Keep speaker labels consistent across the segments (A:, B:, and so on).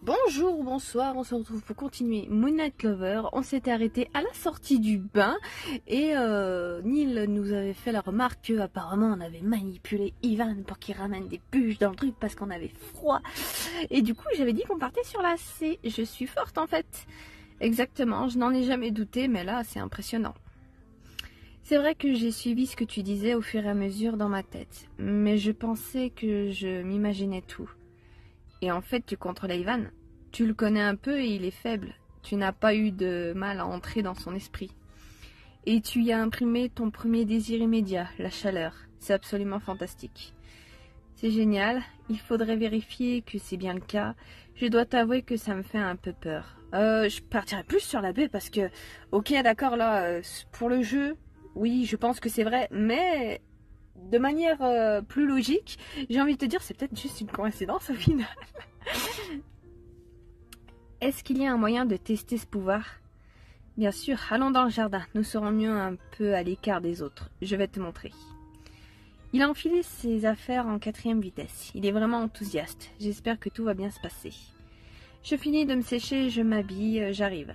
A: Bonjour, bonsoir, on se retrouve pour continuer Moon Knight Lover. On s'était arrêté à la sortie du bain et Neil nous avait fait la remarque que apparemment on avait manipulé Ivan pour qu'il ramène des bûches dans le truc parce qu'on avait froid. Et du coup j'avais dit qu'on partait sur la C. Je suis forte en fait. Exactement, je n'en ai jamais douté, mais là c'est impressionnant. C'est vrai que j'ai suivi ce que tu disais au fur et à mesure dans ma tête, mais je pensais que je m'imaginais tout. Et en fait, tu contrôles Ivan. Tu le connais un peu et il est faible. Tu n'as pas eu de mal à entrer dans son esprit. Et tu y as imprimé ton premier désir immédiat, la chaleur. C'est absolument fantastique. C'est génial. Il faudrait vérifier que c'est bien le cas. Je dois t'avouer que ça me fait un peu peur. Je partirai plus sur la B parce que... Ok, d'accord, là, pour le jeu, oui, je pense que c'est vrai, mais... De manière plus logique, j'ai envie de te dire, c'est peut-être juste une coïncidence au final. Est-ce qu'il y a un moyen de tester ce pouvoir? Bien sûr, allons dans le jardin, nous serons mieux un peu à l'écart des autres. Je vais te montrer. Il a enfilé ses affaires en 4e vitesse. Il est vraiment enthousiaste. J'espère que tout va bien se passer. Je finis de me sécher, je m'habille, j'arrive.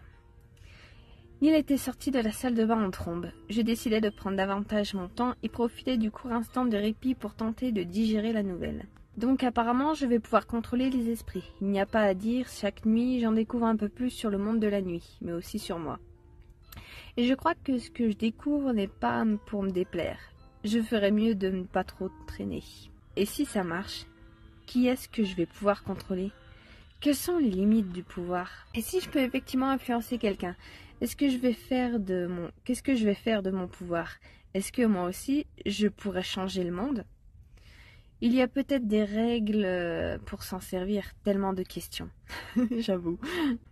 A: Neil était sorti de la salle de bain en trombe. Je décidai de prendre davantage mon temps et profiter du court instant de répit pour tenter de digérer la nouvelle. Donc apparemment, je vais pouvoir contrôler les esprits. Il n'y a pas à dire, chaque nuit, j'en découvre un peu plus sur le monde de la nuit, mais aussi sur moi. Et je crois que ce que je découvre n'est pas pour me déplaire. Je ferais mieux de ne pas trop traîner. Et si ça marche, qui est-ce que je vais pouvoir contrôler? Quelles sont les limites du pouvoir? Et si je peux effectivement influencer quelqu'un? Qu'est-ce que je vais faire de mon pouvoir? Est-ce que moi aussi, je pourrais changer le monde? Il y a peut-être des règles pour s'en servir, tellement de questions. J'avoue.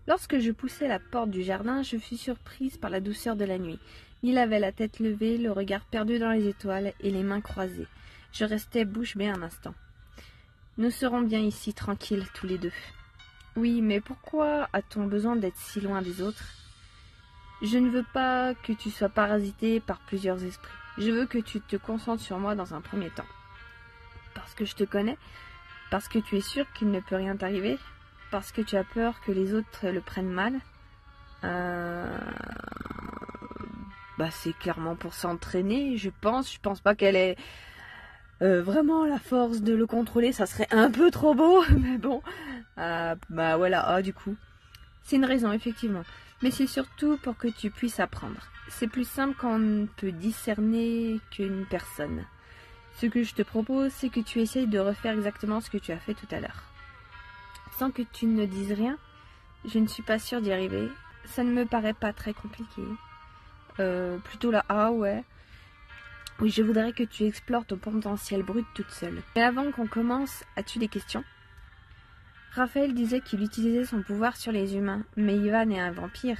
A: Lorsque je poussai la porte du jardin, je fus surprise par la douceur de la nuit. Il avait la tête levée, le regard perdu dans les étoiles et les mains croisées. Je restai bouche bée un instant. Nous serons bien ici, tranquilles, tous les deux. Oui, mais pourquoi a-t-on besoin d'être si loin des autres? Je ne veux pas que tu sois parasité par plusieurs esprits. Je veux que tu te concentres sur moi dans un premier temps. Parce que je te connais? Parce que tu es sûr qu'il ne peut rien t'arriver? Parce que tu as peur que les autres le prennent mal? C'est clairement pour s'entraîner, je pense. Je pense pas qu'elle ait vraiment la force de le contrôler. Ça serait un peu trop beau, mais bon. Voilà, du coup. C'est une raison, effectivement. Mais c'est surtout pour que tu puisses apprendre. C'est plus simple quand on ne peut discerner qu'une personne. Ce que je te propose, c'est que tu essayes de refaire exactement ce que tu as fait tout à l'heure. Sans que tu ne dises rien, je ne suis pas sûre d'y arriver. Ça ne me paraît pas très compliqué. Plutôt la A, ouais. Oui, je voudrais que tu explores ton potentiel brut toute seule. Mais avant qu'on commence, as-tu des questions? Raphaël disait qu'il utilisait son pouvoir sur les humains, mais Ivan est un vampire.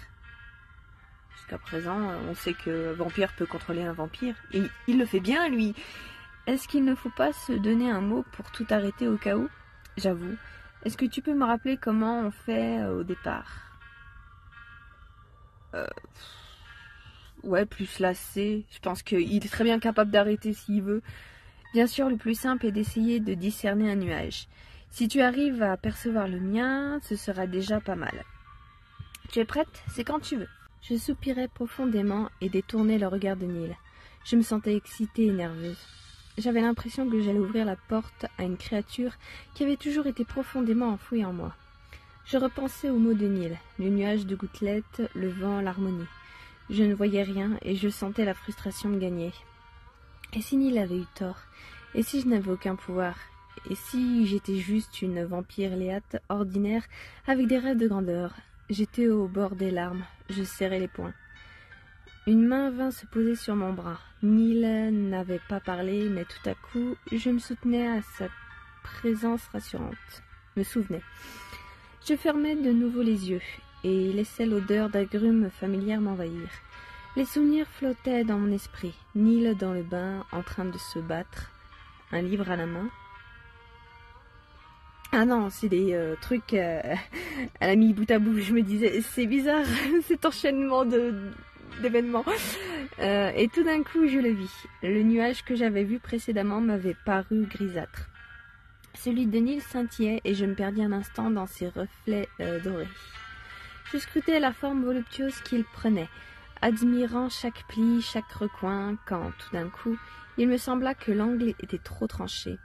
A: Jusqu'à présent, on sait que vampire peut contrôler un vampire. Et il le fait bien, lui. Est-ce qu'il ne faut pas se donner un mot pour tout arrêter au cas où? J'avoue. Est-ce que tu peux me rappeler comment on fait au départ? Ouais, plus la C. Je pense qu'il est très bien capable d'arrêter s'il veut. Bien sûr, le plus simple est d'essayer de discerner un nuage. Si tu arrives à percevoir le mien, ce sera déjà pas mal. Tu es prête? C'est quand tu veux. Je soupirai profondément et détournai le regard de Neil. Je me sentais excitée et nerveuse. J'avais l'impression que j'allais ouvrir la porte à une créature qui avait toujours été profondément enfouie en moi. Je repensais aux mots de Neil, le nuage de gouttelettes, le vent, l'harmonie. Je ne voyais rien et je sentais la frustration me gagner. Et si Neil avait eu tort? Et si je n'avais aucun pouvoir? Et si j'étais juste une vampire léate ordinaire avec des rêves de grandeur? J'étais au bord des larmes, je serrais les poings. Une main vint se poser sur mon bras. Neil n'avait pas parlé, mais tout à coup, je me soutenais à sa présence rassurante. Me souvenais. Je fermais de nouveau les yeux et laissais l'odeur d'agrumes familière m'envahir. Les souvenirs flottaient dans mon esprit. Neil dans le bain, en train de se battre, un livre à la main. Ah non, c'est des trucs à la mis bout à bout. Je me disais, c'est bizarre cet enchaînement d'événements. Et tout d'un coup, je le vis. Le nuage que j'avais vu précédemment m'avait paru grisâtre. Celui de Neil scintillait et je me perdis un instant dans ses reflets dorés. Je scrutais la forme voluptueuse qu'il prenait, admirant chaque pli, chaque recoin, quand, tout d'un coup, il me sembla que l'angle était trop tranché.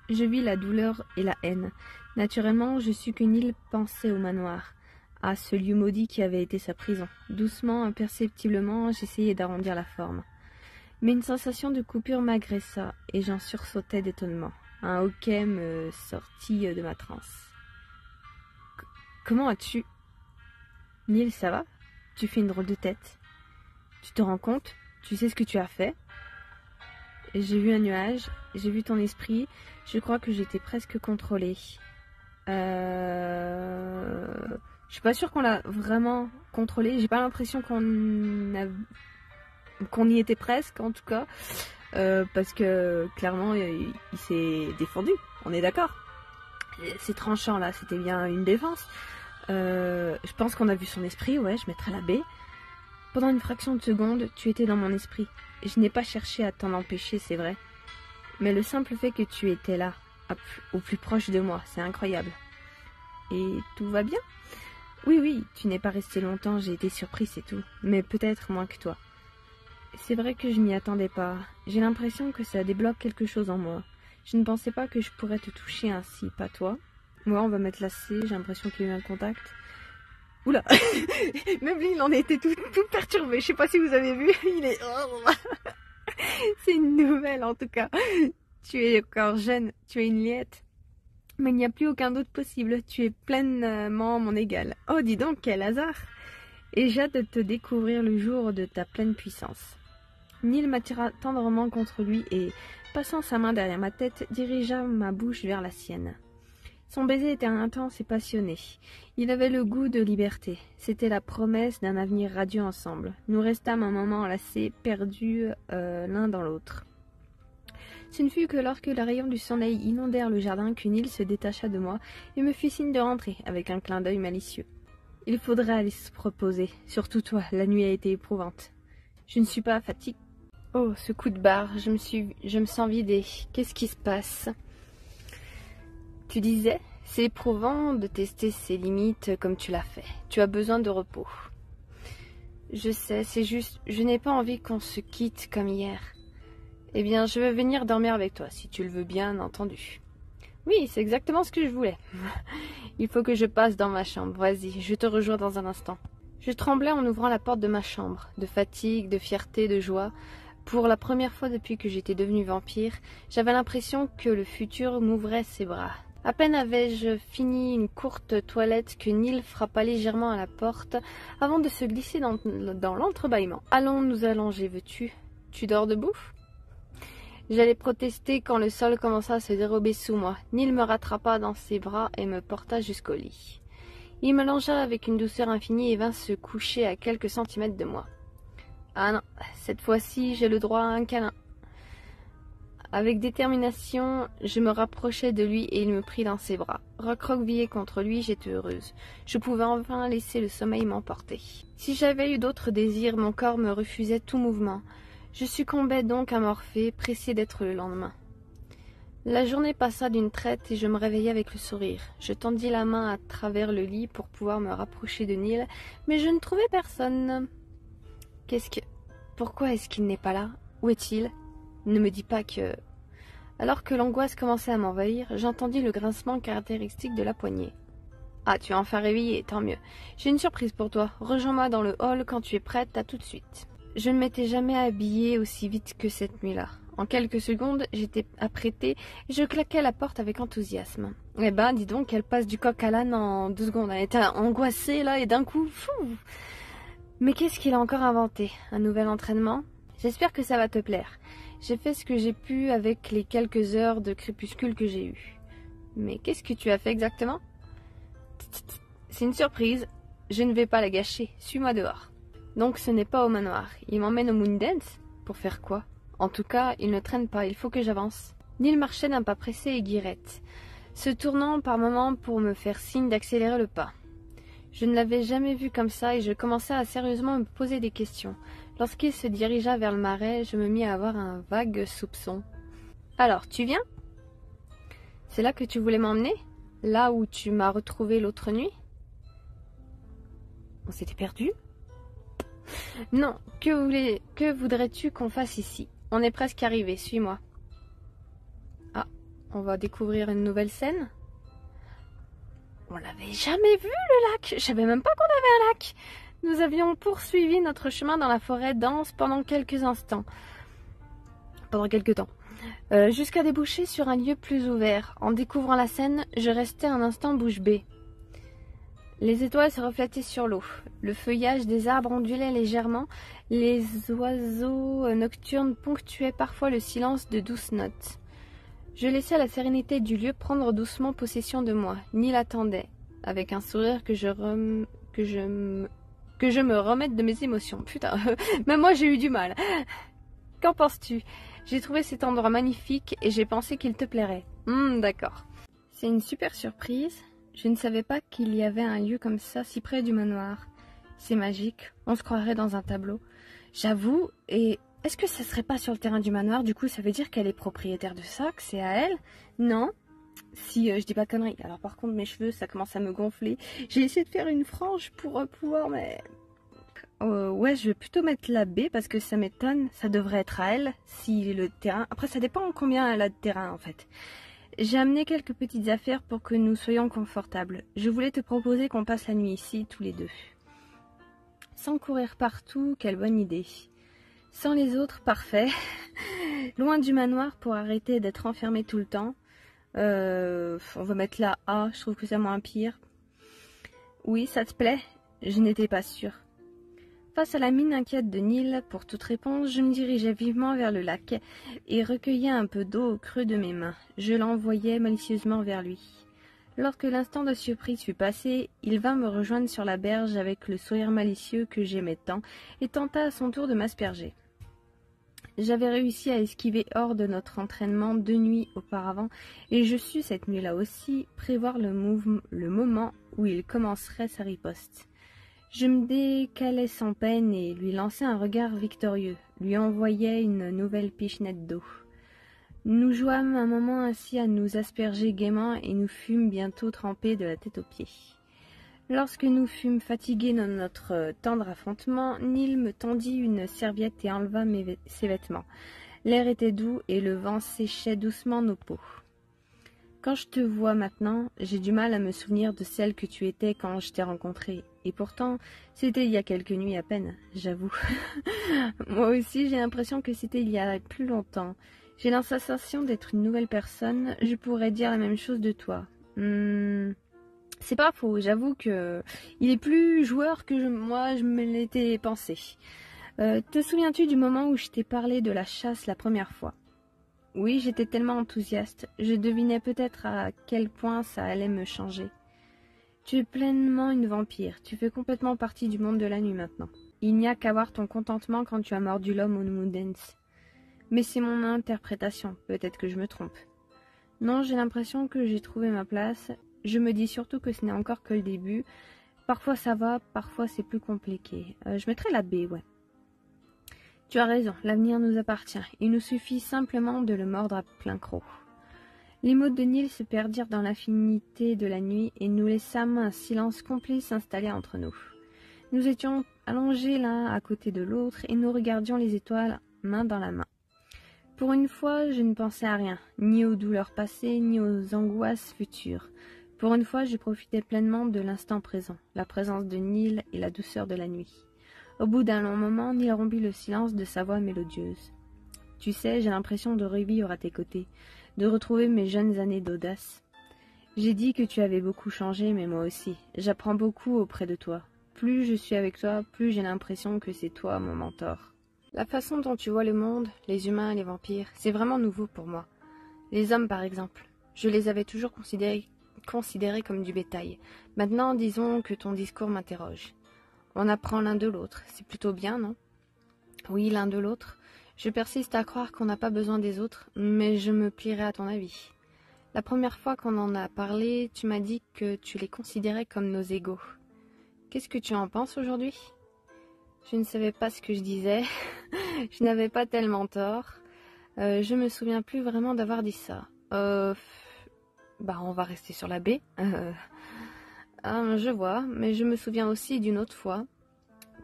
A: Je vis la douleur et la haine. Naturellement, je sus que Neil pensait au manoir, à ce lieu maudit qui avait été sa prison. Doucement, imperceptiblement, j'essayai d'arrondir la forme. Mais une sensation de coupure m'agressa, et j'en sursautai d'étonnement. Un hoquet me sortit de ma transe. « Comment as-tu... » ?»« Neil, ça va? Tu fais une drôle de tête. Tu te rends compte? Tu sais ce que tu as fait? » J'ai vu un nuage, j'ai vu ton esprit, je crois que j'étais presque contrôlée. Je suis pas sûre qu'on l'a vraiment contrôlé, j'ai pas l'impression qu'on y était presque en tout cas, parce que clairement il s'est défendu, on est d'accord. C'est tranchant là, c'était bien une défense. Je pense qu'on a vu son esprit, ouais, je mettrai la baie. Pendant une fraction de seconde, tu étais dans mon esprit. Je n'ai pas cherché à t'en empêcher, c'est vrai. Mais le simple fait que tu étais là, au plus proche de moi, c'est incroyable. Et tout va bien? Oui, tu n'es pas resté longtemps, j'ai été surprise, c'est tout. Mais peut-être moins que toi. C'est vrai que je m'y attendais pas. J'ai l'impression que ça débloque quelque chose en moi. Je ne pensais pas que je pourrais te toucher ainsi, pas toi. Moi, on va mettre la C, j'ai l'impression qu'il y a eu un contact. Oula. Même lui, il en a été tout perturbé. Je sais pas si vous avez vu. Il est... C'est une nouvelle, en tout cas. Tu es encore jeune, tu es une liette. Mais il n'y a plus aucun doute possible. Tu es pleinement mon égal. Oh, dis donc, quel hasard. Et j'ai hâte de te découvrir le jour de ta pleine puissance. Neil m'attira tendrement contre lui et, passant sa main derrière ma tête, dirigea ma bouche vers la sienne. Son baiser était intense et passionné. Il avait le goût de liberté. C'était la promesse d'un avenir radieux ensemble. Nous restâmes un moment enlacés, perdus l'un dans l'autre. Ce ne fut que lorsque les rayons du soleil inondèrent le jardin que Neil se détacha de moi et me fit signe de rentrer, avec un clin d'œil malicieux. Il faudrait aller se reposer. Surtout toi, la nuit a été éprouvante. Je ne suis pas fatiguée. Oh, ce coup de barre, je me sens vidée. Qu'est-ce qui se passe ? Tu disais, c'est éprouvant de tester ses limites comme tu l'as fait. Tu as besoin de repos. Je sais, c'est juste, je n'ai pas envie qu'on se quitte comme hier. Eh bien, je vais venir dormir avec toi, si tu le veux bien entendu. Oui, c'est exactement ce que je voulais. Il faut que je passe dans ma chambre. Vas-y, je te rejoins dans un instant. Je tremblais en ouvrant la porte de ma chambre, de fatigue, de fierté, de joie. Pour la première fois depuis que j'étais devenue vampire, j'avais l'impression que le futur m'ouvrait ses bras. À peine avais-je fini une courte toilette que Neil frappa légèrement à la porte avant de se glisser dans l'entrebâillement. « Allons nous allonger, veux-tu? Tu dors debout ?» J'allais protester quand le sol commença à se dérober sous moi. Neil me rattrapa dans ses bras et me porta jusqu'au lit. Il me longea avec une douceur infinie et vint se coucher à quelques centimètres de moi. Ah non, cette fois-ci, j'ai le droit à un câlin. Avec détermination, je me rapprochai de lui et il me prit dans ses bras. Recroquevillée contre lui, j'étais heureuse. Je pouvais enfin laisser le sommeil m'emporter. Si j'avais eu d'autres désirs, mon corps me refusait tout mouvement. Je succombais donc à Morphée, pressée d'être le lendemain. La journée passa d'une traite et je me réveillai avec le sourire. Je tendis la main à travers le lit pour pouvoir me rapprocher de Neil, mais je ne trouvais personne. Pourquoi est-ce qu'il n'est pas là? Où est-il? Ne me dis pas que... Alors que l'angoisse commençait à m'envahir, j'entendis le grincement caractéristique de la poignée. Ah, tu es enfin réveillée, tant mieux. J'ai une surprise pour toi. Rejoins-moi dans le hall quand tu es prête, à tout de suite. Je ne m'étais jamais habillée aussi vite que cette nuit-là. En quelques secondes, j'étais apprêtée et je claquais la porte avec enthousiasme. Eh ben, dis donc, elle passe du coq à l'âne en 2 secondes. Elle était angoissée, là, et d'un coup, fou! Mais qu'est-ce qu'il a encore inventé? Un nouvel entraînement? J'espère que ça va te plaire. J'ai fait ce que j'ai pu avec les quelques heures de crépuscule que j'ai eues. Mais qu'est-ce que tu as fait exactement? C'est une surprise. Je ne vais pas la gâcher. Suis-moi dehors. Donc ce n'est pas au manoir. Il m'emmène au Moondance? Pour faire quoi? En tout cas, il ne traîne pas. Il faut que j'avance. Neil marchait d'un pas pressé et guirette, se tournant par moments pour me faire signe d'accélérer le pas. Je ne l'avais jamais vu comme ça et je commençais à sérieusement me poser des questions. Lorsqu'il se dirigea vers le marais, je me mis à avoir un vague soupçon. « Alors, tu viens ?» C'est là que tu voulais m'emmener? Là où tu m'as retrouvé l'autre nuit? On s'était perdu? Non, que voudrais-tu qu'on fasse ici? On est presque arrivé, suis-moi. Ah, on va découvrir une nouvelle scène? On l'avait jamais vu le lac, je savais même pas qu'on avait un lac. Nous avions poursuivi notre chemin dans la forêt dense pendant quelques instants. Pendant quelques temps. Jusqu'à déboucher sur un lieu plus ouvert. En découvrant la scène, je restais un instant bouche bée. Les étoiles se reflétaient sur l'eau. Le feuillage des arbres ondulait légèrement. Les oiseaux nocturnes ponctuaient parfois le silence de douces notes. Je laissais la sérénité du lieu prendre doucement possession de moi. Neil attendait, avec un sourire que je me remette de mes émotions. Putain, même moi j'ai eu du mal. Qu'en penses-tu? J'ai trouvé cet endroit magnifique et j'ai pensé qu'il te plairait. D'accord. C'est une super surprise. Je ne savais pas qu'il y avait un lieu comme ça si près du manoir. C'est magique, on se croirait dans un tableau. J'avoue, et est-ce que ça serait pas sur le terrain du manoir? Du coup, ça veut dire qu'elle est propriétaire de ça, que c'est à elle? Non? Si je dis pas de conneries. Alors par contre, mes cheveux, ça commence à me gonfler. J'ai essayé de faire une frange pour pouvoir, mais... ouais, je vais plutôt mettre la B parce que ça m'étonne. Ça devrait être à elle, si le terrain... Après, ça dépend combien elle a de terrain, en fait. J'ai amené quelques petites affaires pour que nous soyons confortables. Je voulais te proposer qu'on passe la nuit ici, tous les deux. Sans courir partout, quelle bonne idée. Sans les autres, parfait. Loin du manoir pour arrêter d'être enfermé tout le temps. On va mettre la A, je trouve que c'est moins pire. Oui, ça te plaît? Je n'étais pas sûre. Face à la mine inquiète de Neil, pour toute réponse, je me dirigeais vivement vers le lac et recueillais un peu d'eau au creux de mes mains. Je l'envoyais malicieusement vers lui. Lorsque l'instant de surprise fut passé, il vint me rejoindre sur la berge avec le sourire malicieux que j'aimais tant et tenta à son tour de m'asperger. J'avais réussi à esquiver hors de notre entraînement 2 nuits auparavant et je sus cette nuit-là aussi prévoir le moment où il commencerait sa riposte. Je me décalais sans peine et lui lançai un regard victorieux, lui envoyai une nouvelle pichenette d'eau. Nous jouâmes un moment ainsi à nous asperger gaiement et nous fûmes bientôt trempés de la tête aux pieds. Lorsque nous fûmes fatigués de notre tendre affrontement, Neil me tendit une serviette et enleva ses vêtements. L'air était doux et le vent séchait doucement nos peaux. Quand je te vois maintenant, j'ai du mal à me souvenir de celle que tu étais quand je t'ai rencontrée. Et pourtant, c'était il y a quelques nuits à peine, j'avoue. Moi aussi, j'ai l'impression que c'était il y a plus longtemps. J'ai la sensation d'être une nouvelle personne. Je pourrais dire la même chose de toi. C'est pas faux, j'avoue que il est plus joueur que moi je me l'étais pensé. Te souviens-tu du moment où je t'ai parlé de la chasse la première fois? Oui, j'étais tellement enthousiaste. Je devinais peut-être à quel point ça allait me changer. Tu es pleinement une vampire. Tu fais complètement partie du monde de la nuit maintenant. Il n'y a qu'à voir ton contentement quand tu as mordu l'homme au Moondance. Mais c'est mon interprétation. Peut-être que je me trompe. Non, j'ai l'impression que j'ai trouvé ma place. Je me dis surtout que ce n'est encore que le début. Parfois ça va, parfois c'est plus compliqué. Je mettrai la B, ouais. Tu as raison, l'avenir nous appartient. Il nous suffit simplement de le mordre à plein croc. Les mots de Neil se perdirent dans l'infinité de la nuit et nous laissâmes un silence complet s'installer entre nous. Nous étions allongés l'un à côté de l'autre et nous regardions les étoiles main dans la main. Pour une fois, je ne pensais à rien, ni aux douleurs passées, ni aux angoisses futures. Pour une fois, je profitais pleinement de l'instant présent, la présence de Neil et la douceur de la nuit. Au bout d'un long moment, Neil rompit le silence de sa voix mélodieuse. « Tu sais, j'ai l'impression de revivre à tes côtés, de retrouver mes jeunes années d'audace. J'ai dit que tu avais beaucoup changé, mais moi aussi. J'apprends beaucoup auprès de toi. Plus je suis avec toi, plus j'ai l'impression que c'est toi mon mentor. La façon dont tu vois le monde, les humains et les vampires, c'est vraiment nouveau pour moi. Les hommes, par exemple, je les avais toujours considérés comme du bétail. Maintenant, disons que ton discours m'interroge. On apprend l'un de l'autre, c'est plutôt bien, non? Oui, l'un de l'autre. Je persiste à croire qu'on n'a pas besoin des autres, mais je me plierai à ton avis. La première fois qu'on en a parlé, tu m'as dit que tu les considérais comme nos égaux. Qu'est-ce que tu en penses aujourd'hui? Je ne savais pas ce que je disais. Je n'avais pas tellement tort. Je me souviens plus vraiment d'avoir dit ça. Bah, on va rester sur la baie. Je vois, mais je me souviens aussi d'une autre fois.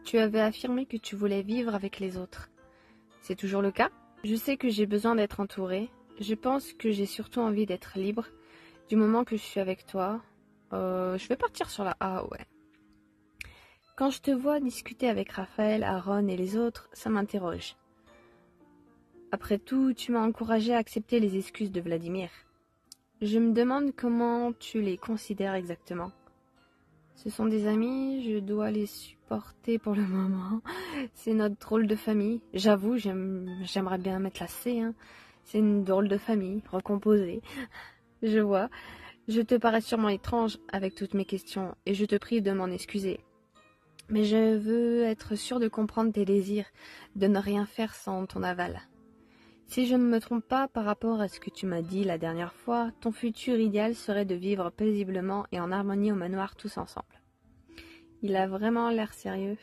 A: Tu avais affirmé que tu voulais vivre avec les autres. C'est toujours le cas? Je sais que j'ai besoin d'être entourée. Je pense que j'ai surtout envie d'être libre. Du moment que je suis avec toi, je vais partir sur la A, ouais. Quand je te vois discuter avec Raphaël, Aaron et les autres, ça m'interroge. Après tout, tu m'as encouragé à accepter les excuses de Vladimir. Je me demande comment tu les considères exactement. Ce sont des amis, je dois les supporter pour le moment. C'est notre drôle de famille. J'avoue, j'aimerais bien mettre la C, hein. C'est une drôle de famille, recomposée. Je vois. Je te parais sûrement étrange avec toutes mes questions, et je te prie de m'en excuser. Mais je veux être sûre de comprendre tes désirs, de ne rien faire sans ton aval. Si je ne me trompe pas par rapport à ce que tu m'as dit la dernière fois, ton futur idéal serait de vivre paisiblement et en harmonie au manoir tous ensemble. Il a vraiment l'air sérieux.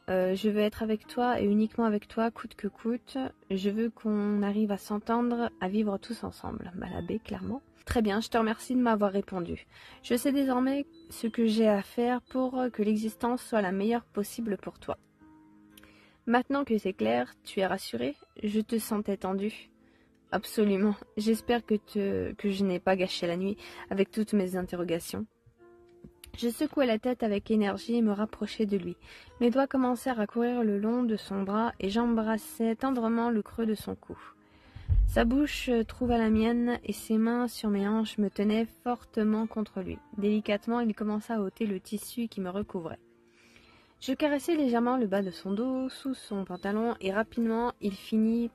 A: Je veux être avec toi et uniquement avec toi, coûte que coûte. Je veux qu'on arrive à s'entendre, à vivre tous ensemble. Malabé, clairement. Très bien, je te remercie de m'avoir répondu. Je sais désormais ce que j'ai à faire pour que l'existence soit la meilleure possible pour toi. Maintenant que c'est clair, tu es rassuré? Je te sentais tendu. Absolument. J'espère que je n'ai pas gâché la nuit avec toutes mes interrogations. Je secouai la tête avec énergie et me rapprochai de lui. Mes doigts commencèrent à courir le long de son bras et j'embrassai tendrement le creux de son cou. Sa bouche trouva la mienne et ses mains sur mes hanches me tenaient fortement contre lui. Délicatement, il commença à ôter le tissu qui me recouvrait. Je caressai légèrement le bas de son dos, sous son pantalon, et rapidement il finit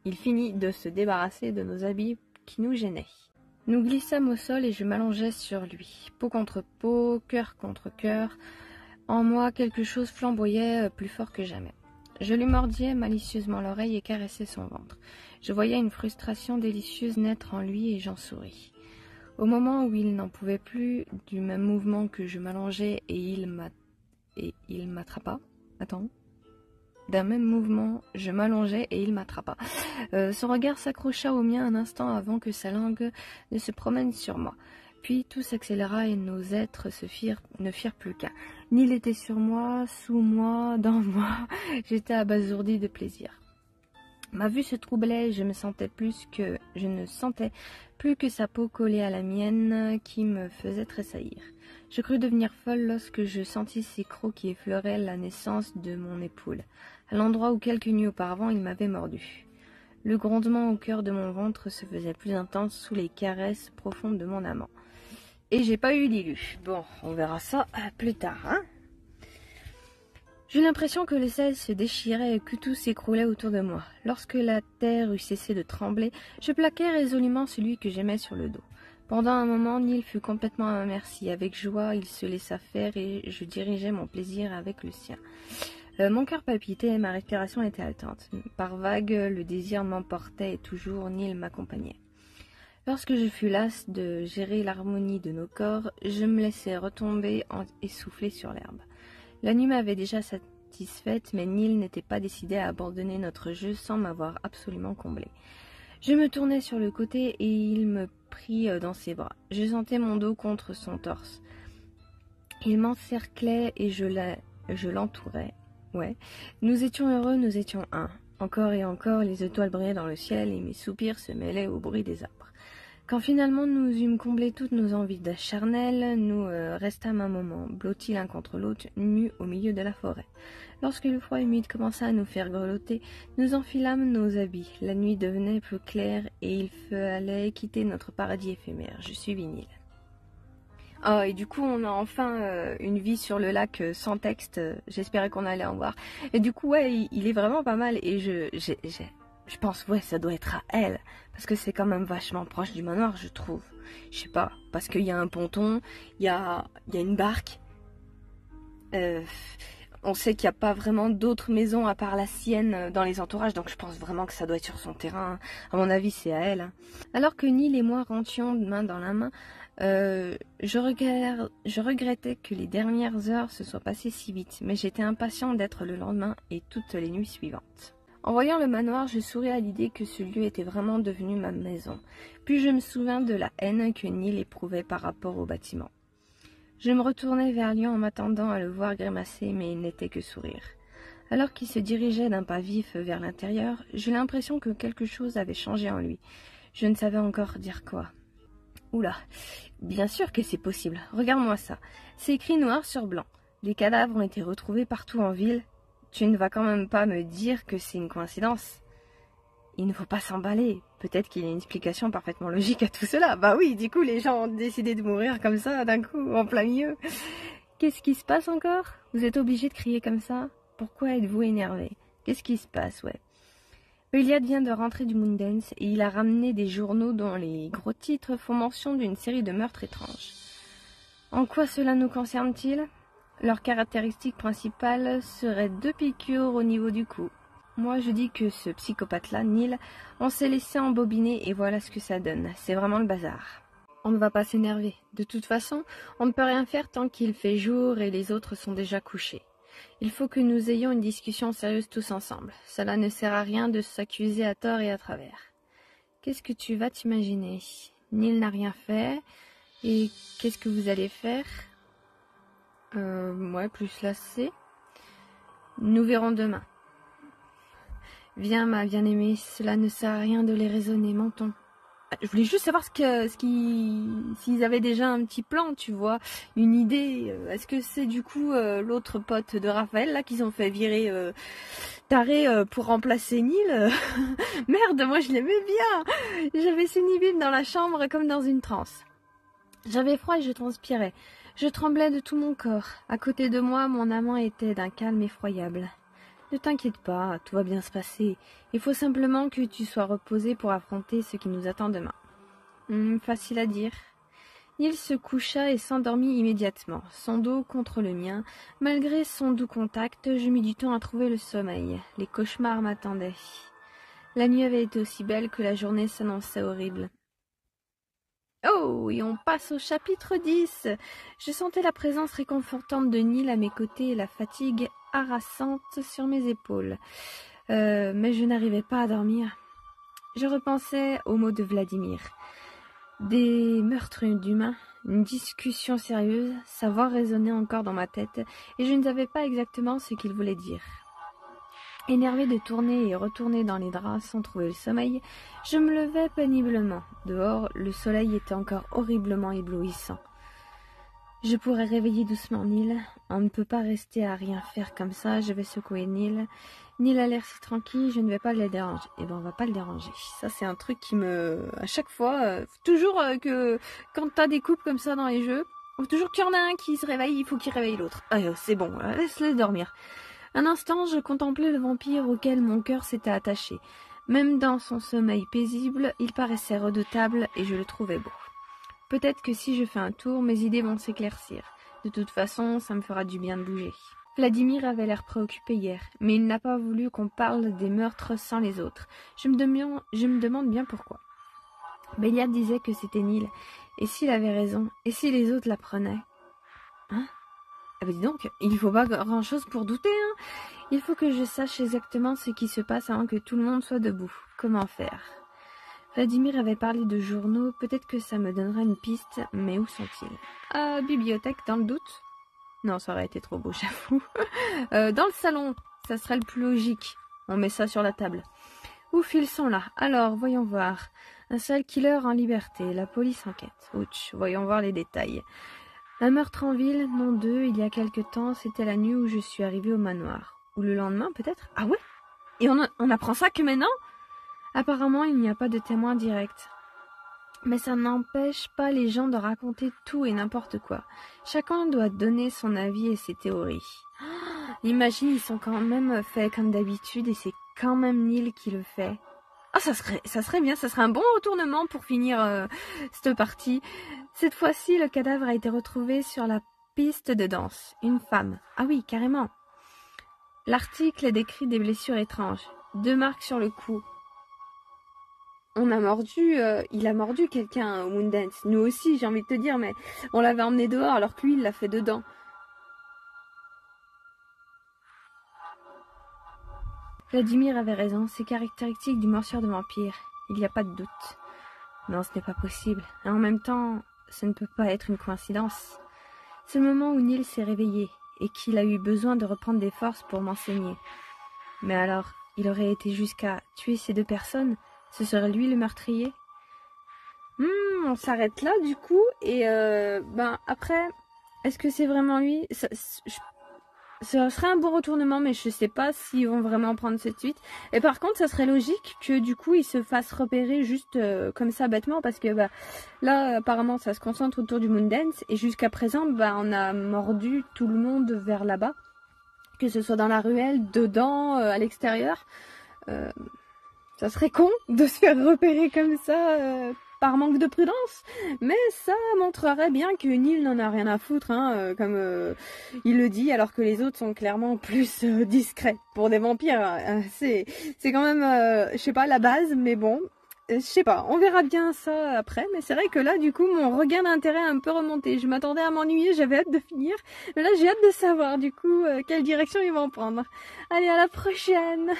A: de se débarrasser de nos habits qui nous gênaient. Nous glissâmes au sol et je m'allongeai sur lui, peau contre peau, cœur contre cœur. En moi, quelque chose flamboyait plus fort que jamais. Je lui mordis malicieusement l'oreille et caressai son ventre. Je voyais une frustration délicieuse naître en lui et j'en souris. Au moment où il n'en pouvait plus, du même mouvement que je m'allongeais et il m'attrapa. Attends. D'un même mouvement, je m'allongeai et il m'attrapa. Son regard s'accrocha au mien un instant avant que sa langue ne se promène sur moi. Puis tout s'accéléra et nos êtres ne firent plus qu'un. Neil était sur moi, sous moi, dans moi. J'étais abasourdie de plaisir. Ma vue se troublait et je ne sentais plus que sa peau collée à la mienne qui me faisait tressaillir. Je crus devenir folle lorsque je sentis ses crocs qui effleuraient la naissance de mon épaule, à l'endroit où quelques nuits auparavant il m'avait mordu. Le grondement au cœur de mon ventre se faisait plus intense sous les caresses profondes de mon amant. Et j'ai pas eu d'élu. Bon, on verra ça plus tard, hein. J'eus l'impression que le ciel se déchirait et que tout s'écroulait autour de moi. Lorsque la terre eut cessé de trembler, je plaquai résolument celui que j'aimais sur le dos. Pendant un moment, Neil fut complètement à ma merci. Avec joie, il se laissa faire et je dirigeai mon plaisir avec le sien. Mon cœur palpitait et ma respiration était haletante. Par vagues, le désir m'emportait et toujours Neil m'accompagnait. Lorsque je fus lasse de gérer l'harmonie de nos corps, je me laissai retomber essoufflée sur l'herbe. La nuit m'avait déjà satisfaite, mais Neil n'était pas décidé à abandonner notre jeu sans m'avoir absolument comblée. Je me tournai sur le côté et il me prit dans ses bras. Je sentais mon dos contre son torse. Il m'encerclait et je l'entourais. Ouais. Nous étions heureux, nous étions un. Encore et encore, les étoiles brillaient dans le ciel et mes soupirs se mêlaient au bruit des arbres. Quand finalement nous eûmes comblé toutes nos envies charnelles, nous restâmes un moment, blottis l'un contre l'autre, nus au milieu de la forêt. Lorsque le froid humide commença à nous faire grelotter, nous enfilâmes nos habits. La nuit devenait plus claire et il fallait quitter notre paradis éphémère. Je suivis Neil. Oh, et du coup, on a enfin une vie sur le lac sans texte. J'espérais qu'on allait en voir. Et du coup, ouais, il est vraiment pas mal. Et je pense, ouais, ça doit être à elle. Parce que c'est quand même vachement proche du manoir, je trouve. Je sais pas, parce qu'il y a un ponton, il y a une barque. On sait qu'il n'y a pas vraiment d'autres maisons à part la sienne dans les entourages, donc je pense vraiment que ça doit être sur son terrain. À mon avis, c'est à elle. Hein. Alors que Neil et moi rentions main dans la main, je regrettais que les dernières heures se soient passées si vite, mais j'étais impatient d'être le lendemain et toutes les nuits suivantes. En voyant le manoir, je souris à l'idée que ce lieu était vraiment devenu ma maison. Puis je me souviens de la haine que Neil éprouvait par rapport au bâtiment. Je me retournai vers lui en m'attendant à le voir grimacer, mais il n'était que sourire. Alors qu'il se dirigeait d'un pas vif vers l'intérieur, j'eus l'impression que quelque chose avait changé en lui. Je ne savais encore dire quoi. Oula, bien sûr que c'est possible. Regarde-moi ça. C'est écrit noir sur blanc. Les cadavres ont été retrouvés partout en ville. Tu ne vas quand même pas me dire que c'est une coïncidence. Il ne faut pas s'emballer. Peut-être qu'il y a une explication parfaitement logique à tout cela. Bah oui, du coup, les gens ont décidé de mourir comme ça, d'un coup, en plein milieu. Qu'est-ce qui se passe encore? Vous êtes obligé de crier comme ça? Pourquoi êtes-vous énervé? Qu'est-ce qui se passe, ouais? Iliad vient de rentrer du Moondance et il a ramené des journaux dont les gros titres font mention d'une série de meurtres étranges. En quoi cela nous concerne-t-il? Leur caractéristique principale serait 2 piqûres au niveau du cou. Moi, je dis que ce psychopathe-là, Neil, on s'est laissé embobiner et voilà ce que ça donne. C'est vraiment le bazar. On ne va pas s'énerver. De toute façon, on ne peut rien faire tant qu'il fait jour et les autres sont déjà couchés. Il faut que nous ayons une discussion sérieuse tous ensemble. Cela ne sert à rien de s'accuser à tort et à travers. Qu'est-ce que tu vas t'imaginer? Neil n'a rien fait. Et qu'est-ce que vous allez faire? Ouais, plus lassé. Nous verrons demain. Viens, ma bien-aimée, cela ne sert à rien de les raisonner, mentons. Je voulais juste savoir s'ils avaient déjà un petit plan, tu vois, une idée. Est-ce que c'est du coup l'autre pote de Raphaël, là, qu'ils ont fait virer taré pour remplacer Neil? Merde, moi je l'aimais bien. J'avais Sunny dans la chambre comme dans une transe. J'avais froid et je transpirais. Je tremblais de tout mon corps. À côté de moi, mon amant était d'un calme effroyable. Ne t'inquiète pas, tout va bien se passer. Il faut simplement que tu sois reposé pour affronter ce qui nous attend demain. Facile à dire. Neil se coucha et s'endormit immédiatement, son dos contre le mien. Malgré son doux contact, je mis du temps à trouver le sommeil. Les cauchemars m'attendaient. La nuit avait été aussi belle que la journée s'annonçait horrible. Oh, et on passe au chapitre 10. Je sentais la présence réconfortante de Neil à mes côtés et la fatigue harassante sur mes épaules. Mais je n'arrivais pas à dormir. Je repensais aux mots de Vladimir. Des meurtres d'humains, une discussion sérieuse, sa voix résonnait encore dans ma tête, et je ne savais pas exactement ce qu'il voulait dire. Énervé de tourner et retourner dans les draps sans trouver le sommeil, je me levai péniblement. Dehors, le soleil était encore horriblement éblouissant. Je pourrais réveiller doucement Neil. On ne peut pas rester à rien faire comme ça. Je vais secouer Neil. Neil a l'air si tranquille, je ne vais pas le déranger. Eh ben, on va pas le déranger. Ça, c'est un truc qui me... À chaque fois, toujours que quand t'as des couples comme ça dans les jeux, toujours qu'il y en a un qui se réveille, il faut qu'il réveille l'autre. Ah, c'est bon, laisse-le dormir. Un instant, je contemplais le vampire auquel mon cœur s'était attaché. Même dans son sommeil paisible, il paraissait redoutable et je le trouvais beau. Peut-être que si je fais un tour, mes idées vont s'éclaircir. De toute façon, ça me fera du bien de bouger. Vladimir avait l'air préoccupé hier, mais il n'a pas voulu qu'on parle des meurtres sans les autres. Je me demande bien pourquoi. Béliade disait que c'était Neil. Et s'il avait raison? Et si les autres l'apprenaient? Hein? Ah bah dis donc, il ne faut pas grand-chose pour douter, hein. Il faut que je sache exactement ce qui se passe avant que tout le monde soit debout. Comment faire? Vladimir avait parlé de journaux, peut-être que ça me donnera une piste, mais où sont-ils? Bibliothèque, dans le doute? Non, ça aurait été trop beau, j'avoue. Dans le salon, ça serait le plus logique. On met ça sur la table. Ouf, ils sont là. Alors, voyons voir. Un seul killer en liberté, la police enquête. Ouch, voyons voir les détails. Un meurtre en ville, non deux, il y a quelque temps, c'était la nuit où je suis arrivée au manoir. Ou le lendemain, peut-être? Ah ouais? Et on apprend ça que maintenant? Apparemment, il n'y a pas de témoin direct. Mais ça n'empêche pas les gens de raconter tout et n'importe quoi. Chacun doit donner son avis et ses théories. Imagine, ils sont quand même faits comme d'habitude et c'est quand même Neil qui le fait. Ah, ça serait bien, ça serait un bon retournement pour finir cette partie. Cette fois-ci, le cadavre a été retrouvé sur la piste de danse. Une femme. Ah oui, carrément. L'article décrit des blessures étranges. 2 marques sur le cou. Il a mordu quelqu'un au Moondance. Nous aussi, j'ai envie de te dire, mais on l'avait emmené dehors alors que lui, il l'a fait dedans. Vladimir avait raison, c'est caractéristique du morceur de vampire. Il n'y a pas de doute. Non, ce n'est pas possible. Et en même temps, ce ne peut pas être une coïncidence. C'est le moment où Neil s'est réveillé et qu'il a eu besoin de reprendre des forces pour m'enseigner. Mais alors, il aurait été jusqu'à tuer ces deux personnes? Ce serait lui le meurtrier? On s'arrête là du coup et après, est-ce que c'est vraiment lui? Ça serait un bon retournement, mais je sais pas s'ils vont vraiment prendre cette suite. Et par contre, ça serait logique que du coup, ils se fassent repérer juste comme ça bêtement, parce que là, apparemment, ça se concentre autour du Moondance, et jusqu'à présent, on a mordu tout le monde vers là-bas, que ce soit dans la ruelle, dedans, à l'extérieur. Ça serait con de se faire repérer comme ça par manque de prudence, mais ça montrerait bien que Neil n'en a rien à foutre, comme il le dit, alors que les autres sont clairement plus discrets. Pour des vampires, c'est quand même, je sais pas, la base, mais bon, je sais pas, on verra bien ça après, mais c'est vrai que là, du coup, mon regain d'intérêt a un peu remonté. Je m'attendais à m'ennuyer, j'avais hâte de finir, mais là, j'ai hâte de savoir, du coup, quelle direction ils vont prendre. Allez, à la prochaine!